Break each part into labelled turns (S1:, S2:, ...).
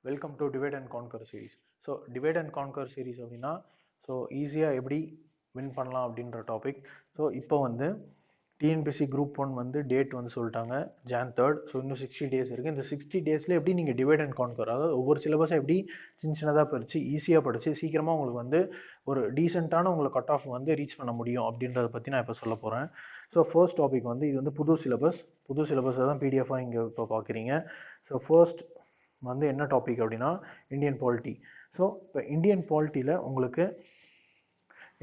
S1: Welcome to divide and conquer series. So divide and conquer series அப்படின்னா ஈஸியாக எப்படி win பண்ணலாம் அப்படின்ற டாபிக். ஸோ இப்போ டிஎன்பிசி குரூப் 1 டேட் சொல்லிட்டாங்க Jan 3rd. ஸோ இன்னும் 60 days இருக்குது. இந்த 60 daysல எப்படி நீங்கள் டிவைட் அண்ட் கான்கர், அதாவது ஒவ்வொரு சிலபஸை எப்படி சின்னதாக படித்து ஈஸியாக படித்து சீக்கிரமாக உங்களுக்கு ஒரு டீசெண்டான உங்களுக்கு கட் ஆஃப் ரீச் பண்ண முடியும் அப்படின்றத பற்றி நான் இப்போ சொல்ல போகிறேன். ஸோ ஃபர்ஸ்ட் டாபிக் இது புது சிலபஸை தான் பிடிஎஃபாக இங்கே இப்போ பார்க்குறீங்க. ஸோ ஃபர்ஸ்ட் என்ன டாபிக் அப்படின்னா இந்தியன் பாலிட்டி. ஸோ இப்போ இந்தியன் பாலிட்டியில் உங்களுக்கு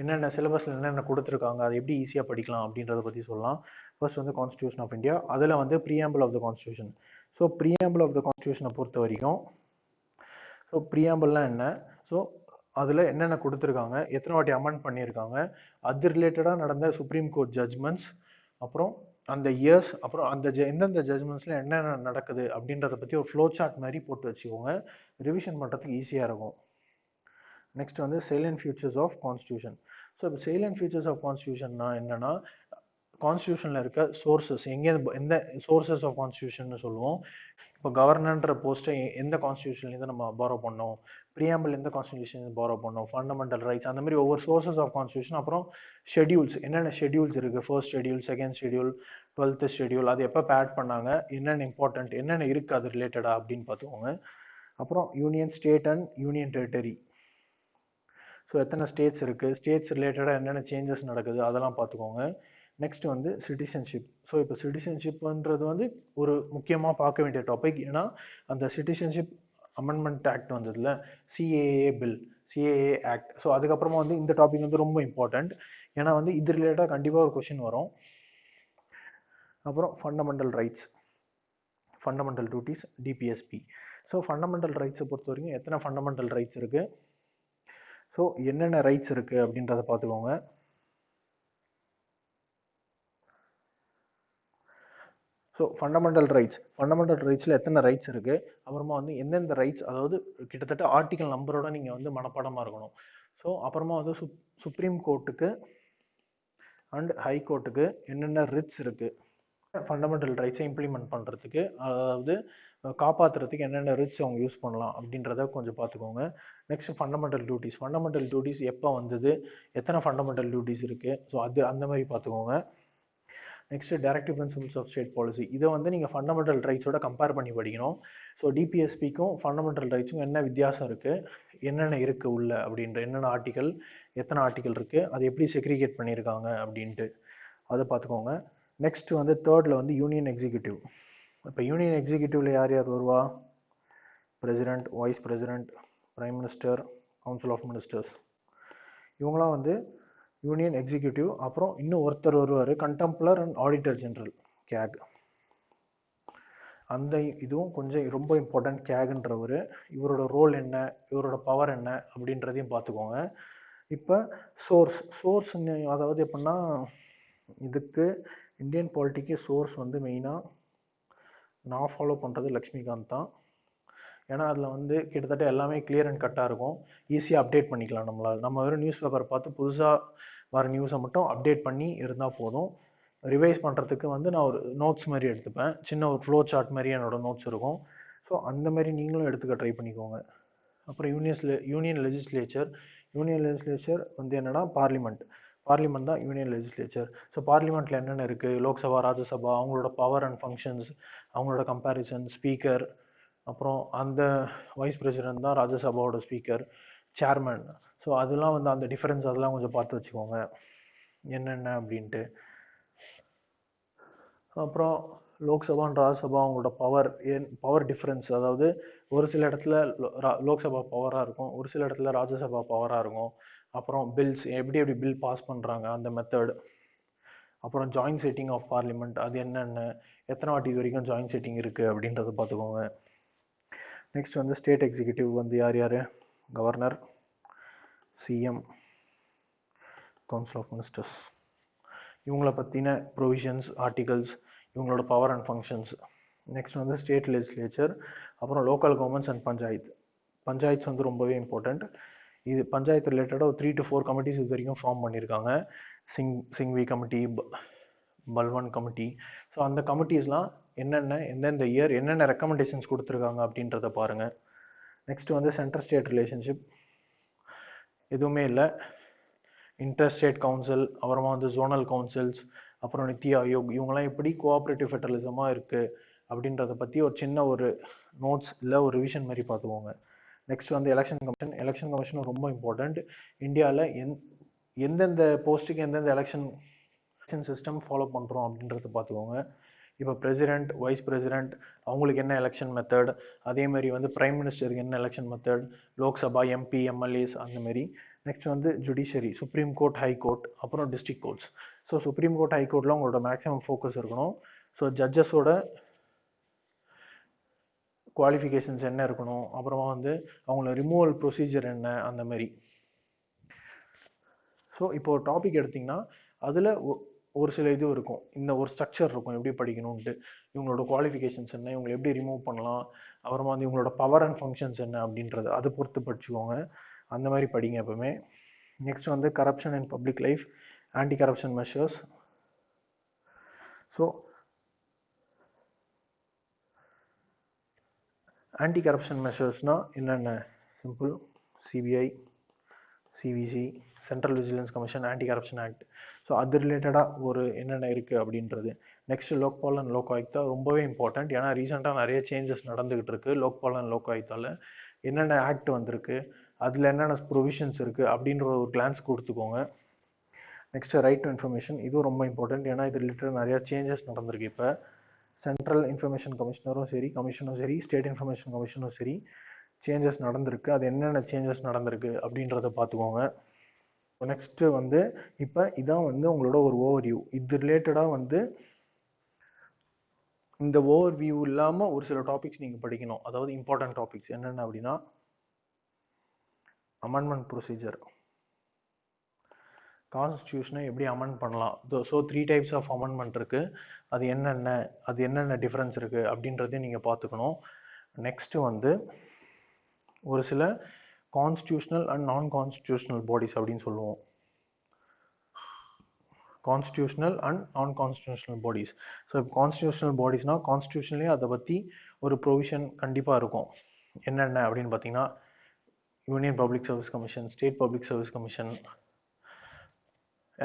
S1: என்னென்ன சிலபஸில் என்னென்ன கொடுத்துருக்காங்க, அதை எப்படி ஈஸியாக படிக்கலாம் அப்படின்றத பற்றி சொல்லலாம். ஃபர்ஸ்ட் கான்ஸ்டியூஷன் ஆஃப் இந்தியா, அதில் preamble of the constitution. So preamble of the கான்ஸ்டியூஷனை பொறுத்த வரைக்கும் ப்ரீஆம்பிள்லாம் என்ன, ஸோ அதில் என்னென்ன கொடுத்துருக்காங்க, எத்தனை வாட்டி அமெண்ட் பண்ணியிருக்காங்க, அது ரிலேட்டடாக நடந்த சுப்ரீம் கோர்ட் ஜட்ஜ்மெண்ட்ஸ், அப்புறம் அந்த இயர்ஸ், அப்புறம் அந்த எந்தெந்த ஜட்ஜ்மெண்ட்ஸில் என்னென்ன நடக்குது அப்படின்றத பற்றி ஒரு ஃப்ளோ சார்ட் மாதிரி போட்டு வச்சுக்கோங்க. ரிவிஷன் பண்ணுறதுக்கு ஈஸியாக இருக்கும். Next salient features of constitution. So இப்போ salient features ஆஃப் கான்ஸ்டியூஷன்னா என்னன்னா, கான்ஸ்டியூஷனில் இருக்க சோர்சஸ், எந்த சோர்சஸ் ஆஃப் கான்ஸ்டியூஷன் சொல்லுவோம். இப்போ கவர்னர்ன்ற போஸ்ட்டை எந்த கான்ஸ்டியூஷன்லேருந்து நம்ம பாரோ பண்ணோம், ப்ரீஆம்பிள் எந்த கான்ஸ்டியூஷன் பாரோ பண்ணோம், ஃபண்டமெண்டல் ரைட்ஸ், அந்த மாதிரி ஒவ்வொரு சோர்சஸ் ஆஃப் கான்ஸ்டியூஷன். அப்புறம் ஷெடியூல்ஸ், என்னென்ன ஷெடியூல்ஸ் இருக்குது, first schedule, second schedule, 12th schedule, அது எப்போ ஆட் பண்ணாங்க, என்னென்ன இம்பார்ட்டன்ட், என்னென்ன இருக்குது அது ரிலேட்டடாக அப்படின்னு பார்த்துக்கோங்க. அப்புறம் union state and union territory, so எத்தனை ஸ்டேட்ஸ் இருக்குது, ஸ்டேட்ஸ் ரிலேட்டடாக என்னென்ன சேஞ்சஸ் நடக்குது அதெல்லாம் பார்த்துக்கோங்க. Next citizenship. ஸோ இப்போ சிட்டிசன்ஷிப்ன்றது ஒரு முக்கியமாக பார்க்க வேண்டிய டாபிக். ஏன்னா அந்த சிட்டிசன்ஷிப் அமெண்ட்மெண்ட் ஆக்ட் வந்ததுல, CAA bill, CAA act. So அதுக்கப்புறமா இந்த டாபிக் ரொம்ப இம்பார்ட்டண்ட். ஏன்னா இது ரிலேட்டடாக கண்டிப்பாக ஒரு கொஷின் வரும். அப்புறம் fundamental rights, fundamental duties, DPSP. So fundamental ரைட்ஸை பொறுத்த வரைக்கும் எத்தனை ஃபண்டமெண்டல் ரைட்ஸ் இருக்குது, ஸோ என்னென்ன ரைட்ஸ் இருக்குது அப்படின்றத பார்த்துக்கோங்க. ஸோ ஃபண்டமெண்டல் ரைட்ஸில் எத்தனை ரைட்ஸ் இருக்குது, அப்புறமா எந்தெந்த ரைட்ஸ், அதாவது கிட்டத்தட்ட ஆர்டிகல் நம்பரோட நீங்கள் மனப்பாடமாக இருக்கணும். ஸோ அப்புறமா சுப்ரீம் கோர்ட்டுக்கு அண்ட் ஹை கோர்ட்டுக்கு என்னென்ன ரிட்ஸ் இருக்குது, ஃபண்டமெண்டல் ரைட்ஸை இம்ப்ளிமெண்ட் பண்ணுறதுக்கு, அதாவது காப்பாற்றுறதுக்கு என்னென்ன ரிட்ஸ் அவங்க யூஸ் பண்ணலாம் அப்படின்றத கொஞ்சம் பார்த்துக்கோங்க. நெக்ஸ்ட் ஃபண்டமெண்டல் டியூட்டிஸ் எப்போ வந்தது, எத்தனை ஃபண்டமெண்டல் டியூட்டிஸ் இருக்குது, ஸோ அந்த மாதிரி பார்த்துக்கோங்க. Next directive principles of state policy, இதை நீங்கள் ஃபண்டமெண்டல் ரைட்ஸோட கம்பேர் பண்ணி படிக்கணும். ஸோ டிபிஎஸ்பிக்கும் ஃபண்டமெண்டல் ரைட்ஸுக்கும் என்ன வித்தியாசம் இருக்குது, என்னென்ன இருக்குது உள்ள அப்படின்ற, என்னென்ன ஆர்டிகல், எத்தனை ஆர்டிகல் இருக்குது, அது எப்படி செக்ரிகேட் பண்ணியிருக்காங்க அப்படின்ட்டு அதை பார்த்துக்கோங்க. நெக்ஸ்ட் தேர்டில் யூனியன் எக்ஸிக்யூட்டிவ். இப்போ யூனியன் எக்ஸிக்யூட்டிவ்ல யார் யார் வருவா, president, vice president, prime minister, council of ministers, இவங்களாம் யூனியன் எக்ஸிக்யூட்டிவ். அப்புறம் இன்னும் ஒருத்தர் வருவார், comptroller and auditor general, CAG. அந்த இதுவும் கொஞ்சம் ரொம்ப இம்பார்ட்டன்ட். கேக்ன்றவர், இவரோட ரோல் என்ன, இவரோட பவர் என்ன அப்படின்றதையும் பார்த்துக்கோங்க. இப்போ சோர்ஸ் அதாவது எப்படின்னா, இதுக்கு இந்தியன் பாலிட்டிக்கு சோர்ஸ் மெயினாக நான் ஃபாலோ பண்ணுறது லக்ஷ்மிகாந்த் தான். ஏன்னா அதில் கிட்டத்தட்ட எல்லாமே கிளியர் அண்ட் கட்டாக இருக்கும், ஈஸியாக அப்டேட் பண்ணிக்கலாம் நம்மளால். நம்ம வெறும் நியூஸ் பேப்பர் பார்த்து புதுசாக வர நியூஸை மட்டும் அப்டேட் பண்ணி இருந்தால் போதும். ரிவைஸ் பண்ணுறதுக்கு நான் ஒரு நோட்ஸ் மாதிரி எடுத்துப்பேன், சின்ன ஒரு ஃப்ளோ சார்ட் மாதிரி என்னோட நோட்ஸ் இருக்கும். ஸோ அந்த மாதிரி நீங்களும் எடுத்துக்க ட்ரை பண்ணிக்கோங்க. அப்புறம் யூனியன் லெஜிஸ்லேச்சர் என்னென்னா பார்லிமெண்ட் தான் யூனியன் லெஜிஸ்லேச்சர். ஸோ பார்லிமெண்ட்டில் என்னென்ன இருக்குது, லோக்சபா, ராஜ்யசபா, அவங்களோட பவர் அண்ட் ஃபங்க்ஷன்ஸ், அவங்களோட கம்பேரிசன், ஸ்பீக்கர், அப்புறம் அந்த வைஸ் பிரசிடென்ட் தான் ராஜ்யசபாவோட ஸ்பீக்கர், சேர்மன். ஸோ அதெல்லாம் அந்த டிஃபரன்ஸ் அதெல்லாம் கொஞ்சம் பார்த்து வச்சுக்கோங்க என்னென்ன அப்படின்ட்டு. அப்புறம் லோக்சபா அண்ட் ராஜ்யசபா அவங்களோட பவர் டிஃப்ரென்ஸ், அதாவது ஒரு சில இடத்துல லோக்சபா பவராக இருக்கும், ஒரு சில இடத்துல ராஜ்யசபா பவராக இருக்கும். அப்புறம் பில்ஸ் எப்படி பில் பாஸ் பண்ணுறாங்க அந்த மெத்தட். அப்புறம் ஜாயிண்ட் செட்டிங் ஆஃப் பார்லிமெண்ட், அது என்னென்ன, எத்தனை வாட்டி இது வரைக்கும் ஜாயிண்ட் செட்டிங் இருக்குது அப்படின்றத பார்த்துக்கோங்க. நெக்ஸ்ட் ஸ்டேட் எக்ஸிக்யூட்டிவ் யார் யார், governor, CM, council of ministers, இவங்கள பற்றின ப்ரொவிஷன்ஸ், ஆர்டிகல்ஸ், இவங்களோட power and functions. Next state legislature, அப்புறம் லோக்கல் கவர்மெண்ட்ஸ் அண்ட் பஞ்சாயத்ஸ் ரொம்பவே இம்பார்ட்டண்ட். இது பஞ்சாயத்து ரிலேட்டடாக ஒரு 3 to 4 கமிட்டிஸ் இது வரைக்கும் ஃபார்ம் பண்ணியிருக்காங்க. Singhvi committee, Balwant committee. So அந்த கமிட்டிஸ்லாம் எந்தெந்த இயர் என்னென்ன ரெக்கமெண்டேஷன்ஸ் கொடுத்துருக்காங்க அப்படின்றத பாருங்கள். நெக்ஸ்ட் வந்து சென்டர் ஸ்டேட் ரிலேஷன்ஷிப் எதுவுமே இல்லை. இன்டர் ஸ்டேட் கவுன்சில், அப்புறமா வந்து ஜோனல் கவுன்சில்ஸ், அப்புறம் நித்தி ஆயோக், இவங்கெல்லாம் எப்படி கோஆப்ரேட்டிவ் ஃபெடரலிசமாக இருக்குது அப்படின்றத பற்றி ஒரு சின்ன ஒரு நோட்ஸ் இல்லை ஒரு ரிவிஷன் மாதிரி பார்த்துக்கோங்க. நெக்ஸ்ட் வந்து எலெக்ஷன் கமிஷன். எலெக்ஷன் கமிஷன் ரொம்ப இம்பார்ட்டண்ட். இந்தியாவில் எந்தெந்த போஸ்ட்டுக்கு எந்தெந்த எலெக்ஷன் சிஸ்டம் ஃபாலோ பண்ணுறோம் அப்படின்றத பார்த்துக்கோங்க. இப்போ பிரசிடென்ட், வைஸ் பிரசிடென்ட் அவங்களுக்கு என்ன எலெக்ஷன் மெத்தட், அதே மாதிரி வந்து பிரைம் மினிஸ்டருக்கு என்ன election method, Lok Sabha, MP, MLAs அந்த மாதிரி. நெக்ஸ்ட் வந்து judiciary, supreme court, high court, அப்புறம் district courts. So supreme court, high கோர்ட்டில் உங்களோட மேக்ஸிமம் ஃபோக்கஸ் இருக்கணும். ஸோ ஜட்ஜஸோட குவாலிஃபிகேஷன்ஸ் என்ன இருக்கணும், அப்புறமா வந்து அவங்களோட ரிமூவல் ப்ரொசீஜர் என்ன, அந்த மாதிரி. ஸோ இப்போ ஒரு டாபிக் எடுத்திங்கன்னா அதில் ஒரு சில இது இருக்கும், இந்த ஒரு ஸ்ட்ரக்சர் இருக்கும் எப்படி படிக்கணும்ன்ட்டு. இவங்களோட குவாலிஃபிகேஷன்ஸ் என்ன, இவங்களை எப்படி ரிமூவ் பண்ணலாம், அப்புறமா வந்து இவங்களோட பவர் அண்ட் ஃபங்க்ஷன்ஸ் என்ன அப்படின்றது அதை பொறுத்து படிச்சுக்கோங்க. அந்த மாதிரி படிங்க எப்பவுமே. நெக்ஸ்ட் வந்து corruption in public life, anti corruption measures. So anti corruption மெஷர்ஸ்னால் என்னென்ன? Simple, CBI, CVC, central vigilance commission, anti corruption act. So அது ரிலேட்டடாக ஒரு என்னென்ன இருக்குது அப்படின்றது. நெக்ஸ்ட் லோக்பால் அண்ட் லோக் ஆயுக்தா ரொம்பவே இம்பார்ட்டண்ட். ஏன்னா ரீசெண்டாக நிறைய சேஞ்சஸ் நடந்துகிட்டு இருக்கு. லோக்பால் அண்ட் லோக் ஆயுக்தாவில் என்னென்ன ஆக்ட் வந்திருக்கு, அதில் என்னென்ன ப்ரொவிஷன்ஸ் இருக்குது அப்படின்ற ஒரு கிளான்ஸ் கொடுத்துக்கோங்க. நெக்ஸ்ட் ரைட் டு இன்ஃபர்மேஷன், இதுவும் ரொம்ப இம்பார்ட்டண்ட். ஏன்னா இது ரிலேட்டட் நிறையா சேஞ்சஸ் நடந்திருக்கு. இப்போ சென்ட்ரல் இன்ஃபர்மேஷன் கமிஷனரும் சரி, கமிஷனும் சரி, ஸ்டேட் இன்ஃபர்மேஷன் கமிஷனும் சரி, சேஞ்சஸ் நடந்திருக்கு. அது என்னென்ன சேஞ்சஸ் நடந்திருக்கு அப்படின்றத பார்த்துக்கோங்க. நெக்ஸ்ட்டு வந்து இப்போ இதான் வந்து உங்களோட ஒரு ஓவர்வியூ. இது ரிலேட்டடாக வந்து இந்த ஓவர்வியூ இல்லாமல் ஒரு சில டாபிக்ஸ் நீங்கள் படிக்கணும். அதாவது இம்பார்ட்டன்ட் டாபிக்ஸ் என்னென்ன அப்படின்னா, அமெண்ட்மெண்ட் ப்ரொசீஜர், கான்ஸ்டியூஷனை எப்படி அமெண்ட் பண்ணலாம். ஸோ 3 டைப்ஸ் ஆஃப் அமெண்ட்மெண்ட் இருக்குது. அது என்னென்ன டிஃப்ரென்ஸ் இருக்குது அப்படின்றதையும் நீங்கள் பார்த்துக்கணும். நெக்ஸ்ட்டு வந்து ஒரு சில constitutional and non constitutional bodies அப்படின்னு சொல்லுவோம். Constitutional and non constitutional bodies. So இப்போ கான்ஸ்டியூஷனல் பாடிஸ்னால் கான்ஸ்டியூஷன்லேயே அதை பற்றி ஒரு ப்ரொவிஷன் கண்டிப்பாக இருக்கும். என்னென்ன அப்படின்னு பார்த்தீங்கன்னா, union public service commission, state public service commission,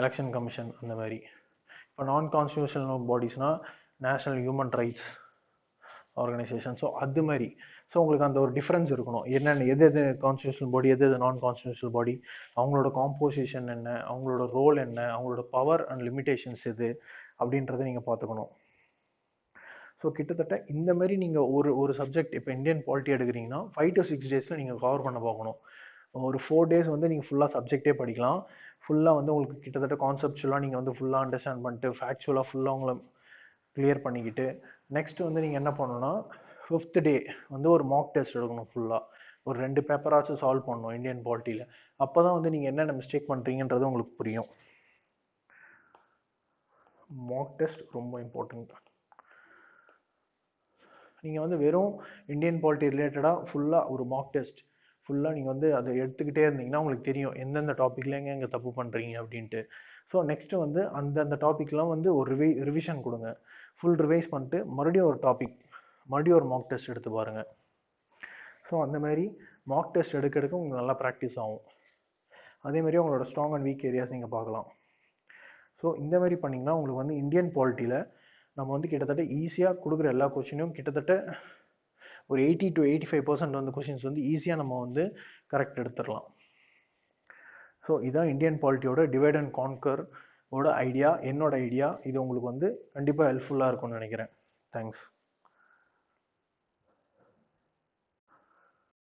S1: election commission, அந்த மாதிரி. இப்போ நான் கான்ஸ்டியூஷனல் பாடிஸ்னால் national human rights organisation. So அது மாதிரி. ஸோ உங்களுக்கு அந்த ஒரு டிஃப்ரென்ஸ் இருக்கணும். என்னென்ன எது கான்ஸ்டியூஷனல் பாடி, எது நான் கான்ஸ்டியூஷனல் பாடி, அவங்களோட காம்போசிஷன் என்ன, அவங்களோட ரோல் என்ன, அவங்களோட பவர் அண்ட் லிமிடேஷன்ஸ் எது அப்படின்றத நீங்கள் பார்த்துக்கணும். ஸோ கிட்டத்தட்ட இந்த மாதிரி நீங்கள் ஒரு சப்ஜெக்ட் இப்போ இந்தியன் பாலிட்டி எடுக்கிறீங்கன்னா 5 to 6 டேஸில் நீங்கள் கவர் பண்ண பார்க்கணும். ஒரு 4 days வந்து நீங்கள் ஃபுல்லாக சப்ஜெக்டே படிக்கலாம். ஃபுல்லாக வந்து உங்களுக்கு கிட்டத்தட்ட கான்செப்ட்ஸ்லாம் நீங்கள் வந்து ஃபுல்லாக அண்டர்ஸ்டாண்ட் பண்ணிட்டு ஃபேக்சுவலாக ஃபுல்லாக உங்களை கிளியர் பண்ணிக்கிட்டு, நெக்ஸ்ட் வந்து நீங்கள் என்ன பண்ணணும்னா 5th day வந்து ஒரு மாக் டெஸ்ட் எடுக்கணும். ஃபுல்லாக ஒரு 2 பேப்பராச்சும் சால்வ் பண்ணணும் இந்தியன் பாலிட்டியில். அப்போ தான் வந்து நீங்கள் என்னென்ன மிஸ்டேக் பண்ணுறீங்கன்றது உங்களுக்கு புரியும். மாக் டெஸ்ட் ரொம்ப இம்பார்ட்டண்ட். நீங்கள் வந்து வெறும் இந்தியன் பாலிட்டி ரிலேட்டடாக ஃபுல்லாக ஒரு மாக் டெஸ்ட் ஃபுல்லாக நீங்கள் வந்து அதை எடுத்துக்கிட்டே இருந்தீங்கன்னா உங்களுக்கு தெரியும் எந்தெந்த டாப்பிக்கில் எங்கே தப்பு பண்ணுறீங்க அப்படின்ட்டு. ஸோ நெக்ஸ்ட்டு வந்து அந்தந்த டாப்பிக்லாம் வந்து ஒரு ரிவிஷன் கொடுங்க. ஃபுல் ரிவைஸ் பண்ணிட்டு மறுபடியும் ஒரு மாக் டெஸ்ட் எடுத்து பாருங்கள். ஸோ அந்த மாதிரி மாக் டெஸ்ட் எடுக்க உங்களுக்கு நல்லா ப்ராக்டிஸ் ஆகும். அதேமாதிரி உங்களோட ஸ்ட்ராங் அண்ட் வீக் ஏரியாஸ் நீங்கள் பார்க்கலாம். ஸோ இந்த மாதிரி பண்ணிங்கன்னா உங்களுக்கு வந்து இந்தியன் பாலிட்டியில் நம்ம வந்து கிட்டத்தட்ட ஈஸியாக கொடுக்குற எல்லா கொஷினும் கிட்டத்தட்ட ஒரு 80 to 85% வந்து கொஷின்ஸ் வந்து ஈஸியாக நம்ம வந்து கரெக்ட் எடுத்துடலாம். ஸோ இதுதான் இந்தியன் பாலிட்டியோட டிவைட் அண்ட் கான்கர் ஓட ஐடியா, என்னோட ஐடியா. இது உங்களுக்கு வந்து கண்டிப்பாக ஹெல்ப்ஃபுல்லாக இருக்கும்னு நினைக்கிறேன். தேங்க்ஸ்.